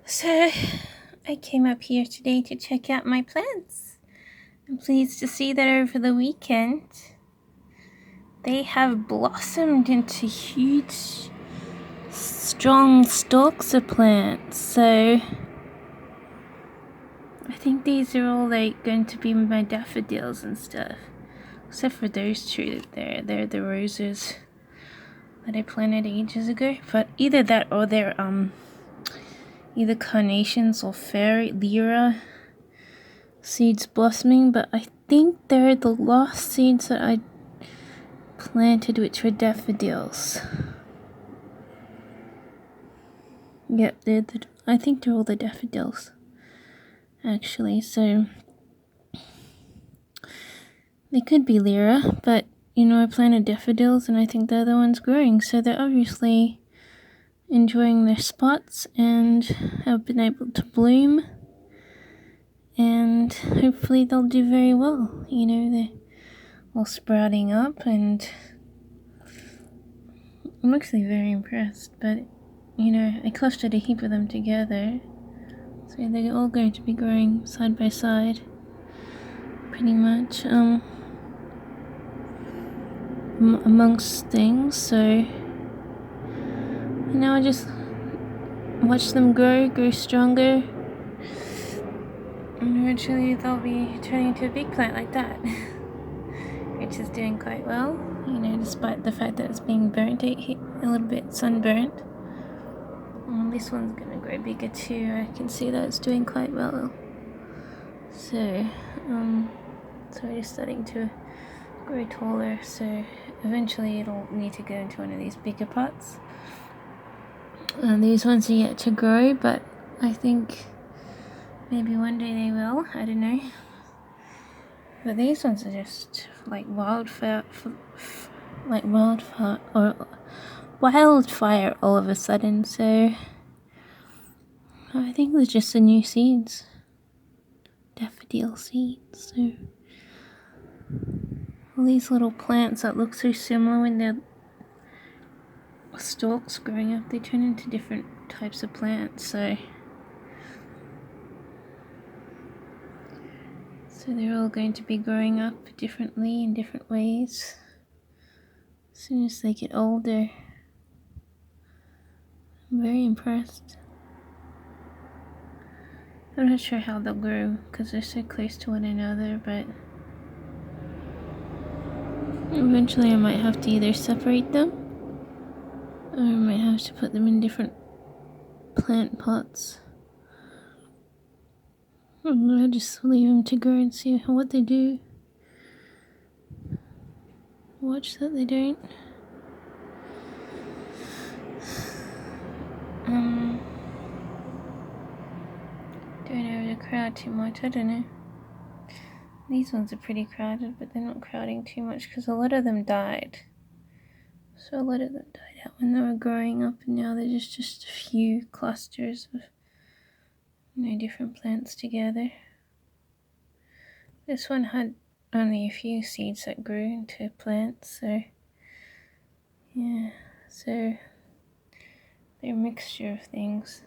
So, I came up here today to check out my plants. I'm pleased to see that over the weekend they have blossomed into huge, strong stalks of plants. So, I think these are all going to be my daffodils and stuff. Except for those two, they're the roses that I planted ages ago. But either that or they're either carnations or fairy lyra seeds blossoming, but I think they're the last seeds that I planted, which were daffodils. Yep, I think they're all the daffodils, actually. So they could be lyra, but I planted daffodils, and I think the other one's growing, so they're obviously enjoying their spots and have been able to bloom, and hopefully they'll do very well. They're all sprouting up, and I'm actually very impressed. But I clustered a heap of them together, so they're all going to be growing side by side, pretty much, amongst things. So now I just watch them grow stronger, and eventually they'll be turning into a big plant like that, which is doing quite well, despite the fact that it's being burnt, a little bit sunburnt. This one's gonna grow bigger too. I can see that it's doing quite well. So it's starting to grow taller, so eventually it'll need to go into one of these bigger pots. These ones are yet to grow, but I think maybe one day they will. I don't know. But these ones are just like wildfire all of a sudden. So I think there's just the new seeds, daffodil seeds. So all these little plants that look so similar when they're stalks growing up, they turn into different types of plants. So they're all going to be growing up differently in different ways as soon as they get older. I'm very impressed. I'm not sure how they'll grow because they're so close to one another, but eventually I might have to either separate them or I might have to put them in different plant pots. I'm gonna just leave them to grow and see what they do. Watch that they don't overcrowd too much. I don't know. These ones are pretty crowded, but they're not crowding too much because a lot of them died. So a lot of them died out when they were growing up, and now they're just a few clusters of different plants together. This one had only a few seeds that grew into plants, so yeah, so they're a mixture of things.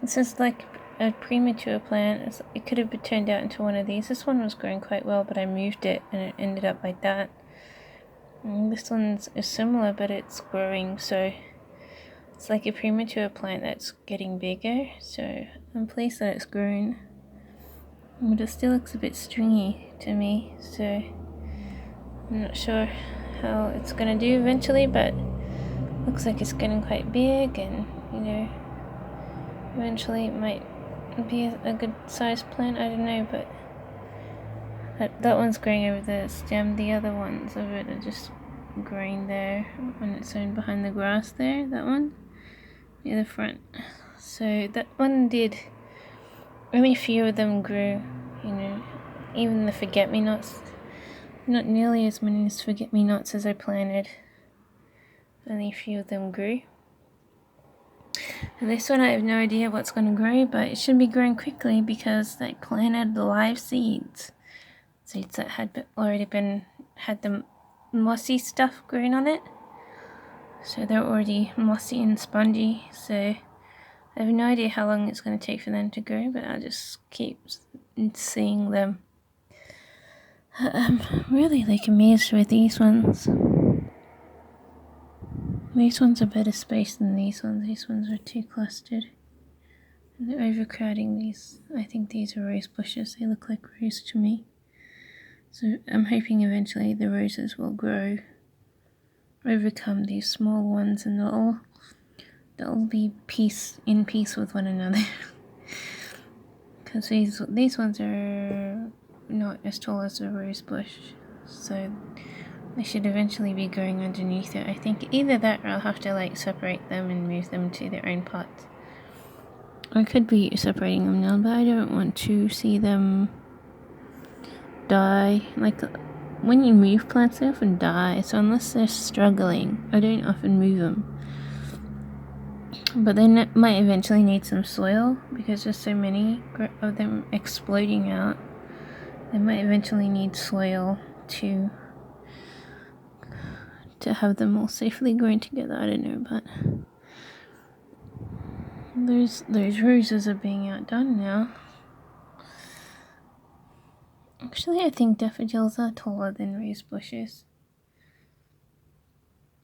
This is like a premature plant. It could have turned out into one of these. This one was growing quite well, but I moved it and it ended up like that. And this one's similar, but it's growing, so it's like a premature plant that's getting bigger. So I'm pleased that it's grown, but it still looks a bit stringy to me, so I'm not sure how it's gonna do eventually, but looks like it's getting quite big, and eventually it might be a good sized plant. I don't know, but that one's growing over the stem. The other ones of it are just growing there on its own behind the grass there. That one near the front. So that one did. Only a few of them grew. Even the forget-me-nots. Not nearly as many forget-me-nots as I planted. Only a few of them grew. And this one I have no idea what's going to grow, but it should be growing quickly because they planted live seeds. Seeds that had the mossy stuff growing on it. So they're already mossy and spongy. So I have no idea how long it's going to take for them to grow, but I'll just keep seeing them. I'm really amazed with these ones. These ones are better spaced than these ones. These ones are too clustered. And they're overcrowding these. I think these are rose bushes. They look like rose to me. So I'm hoping eventually the roses will grow, overcome these small ones, and they'll be in peace with one another. Because these ones are not as tall as a rose bush, so they should eventually be growing underneath it. I think either that, or I'll have to separate them and move them to their own pots. I could be separating them now, but I don't want to see them die. When you move plants, they often die, so unless they're struggling, I don't often move them. But they might eventually need some soil, because there's so many of them exploding out. They might eventually need soil to have them all safely growing together. I don't know, but those roses are being outdone now. Actually, I think daffodils are taller than rose bushes.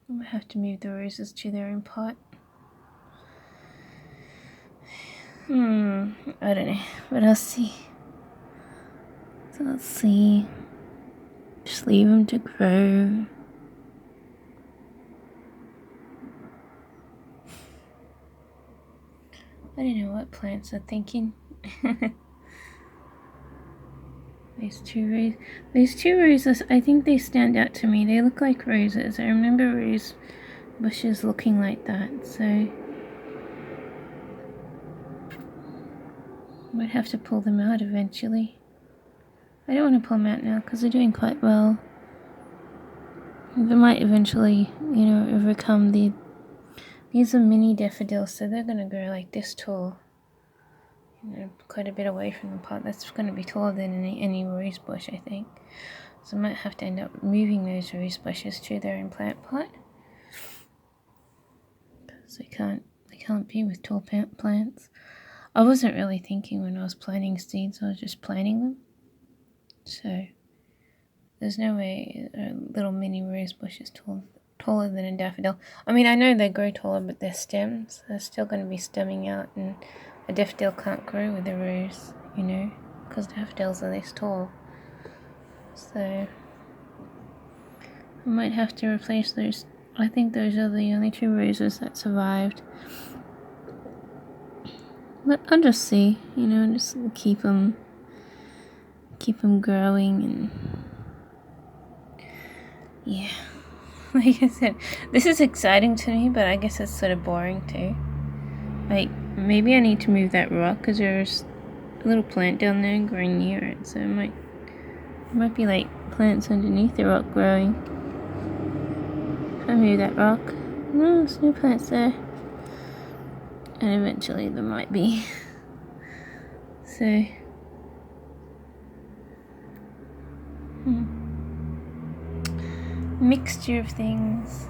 I might have to move the roses to their own pot. I don't know, but I'll see. So let's see. Just leave them to grow. I don't know what plants are thinking. These two roses, I think they stand out to me. They look like roses. I remember rose bushes looking like that, so might have to pull them out eventually. I don't want to pull them out now because they're doing quite well. They might eventually, overcome these are mini daffodils, so they're going to grow like this tall. Quite a bit away from the pot. That's going to be taller than any rose bush, I think. So I might have to end up moving those rose bushes to their own plant pot. Because they can't be with tall plants. I wasn't really thinking when I was planting seeds, I was just planting them. So there's no way a little mini rose bush is taller than a daffodil. I mean, I know they grow taller, but their stems are still going to be stemming out, and a daffodil can't grow with a rose, because daffodils are this tall. So I might have to replace those. I think those are the only two roses that survived. But I'll just see, just keep them growing, and yeah. Like I said, this is exciting to me, but I guess it's sort of boring too. Maybe I need to move that rock because there's a little plant down there growing near it, so it might be plants underneath the rock growing. If I move that rock, no, there's no plants there. And eventually there might be. So mixture of things.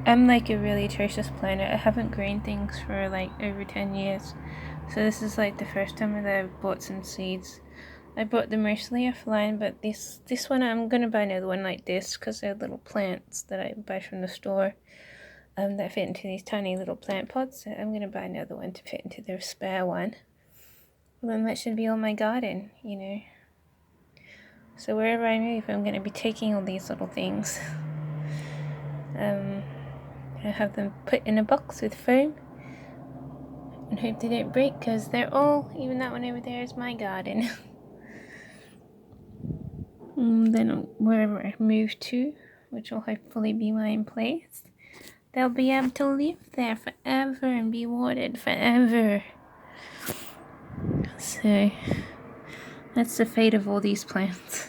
I'm a really atrocious planner. I haven't grown things for over 10 years. So this is the first time that I've bought some seeds. I bought them mostly offline, but this one I'm going to buy another one like this because they're little plants that I buy from the store that fit into these tiny little plant pots. So I'm going to buy another one to fit into their spare one. Well, then that should be all my garden, So wherever I move, I'm going to be taking all these little things. I have them put in a box with foam and hope they don't break because they're all, even that one over there is my garden. Then wherever I move to, which will hopefully be my own place, they'll be able to live there forever and be watered forever. So that's the fate of all these plants.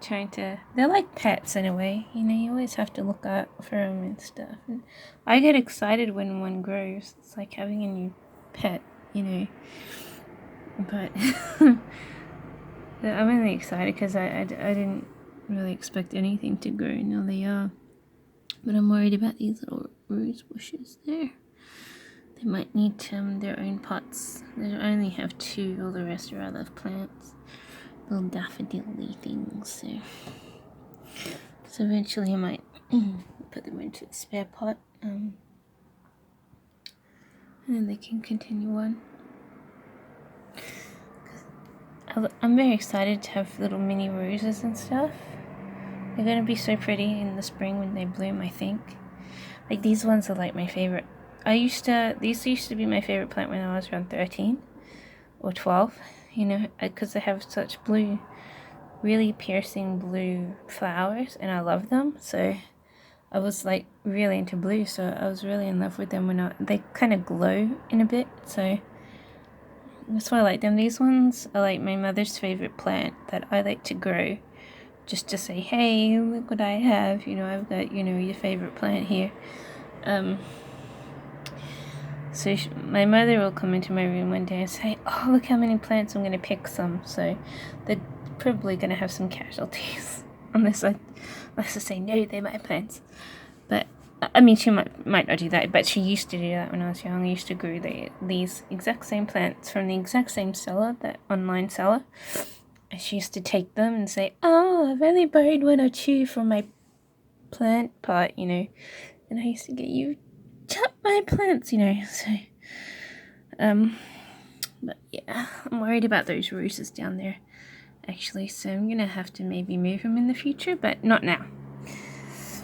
They're like pets in a way, you always have to look out for them and stuff. And I get excited when one grows. It's like having a new pet, But I'm really excited because I didn't really expect anything to grow. Now they are. But I'm worried about these little rose bushes there. They might need their own pots. They only have 2, all the rest are other plants. Little daffodil-y things, so eventually I might put them into a spare pot, and then they can continue on. I'm very excited to have little mini roses and stuff. They're gonna be so pretty in the spring when they bloom, I think. Like, these ones are like my favorite. These used to be my favorite plant when I was around 13 or 12, you know, because they have such blue, really piercing blue flowers, and I love them. So I was like really into blue, so I was really in love with them they kind of glow in a bit, so that's why I like them. These ones are like my mother's favorite plant that I like to grow, just to say, hey, look what I have, you know, I've got, you know, your favorite plant here. So my mother will come into my room one day and say, oh, look how many plants, I'm going to pick some. So they're probably going to have some casualties unless I say, no, they're my plants. But I mean, she might not do that, but she used to do that when I was young. I used to grow these exact same plants from the exact same seller, that online seller. And she used to take them and say, oh, I've only borrowed 1 or 2 from my plant pot, you know. And I used to get, you chop my plants, you know. So, but yeah, I'm worried about those roses down there, actually. So I'm gonna have to maybe move them in the future, but not now.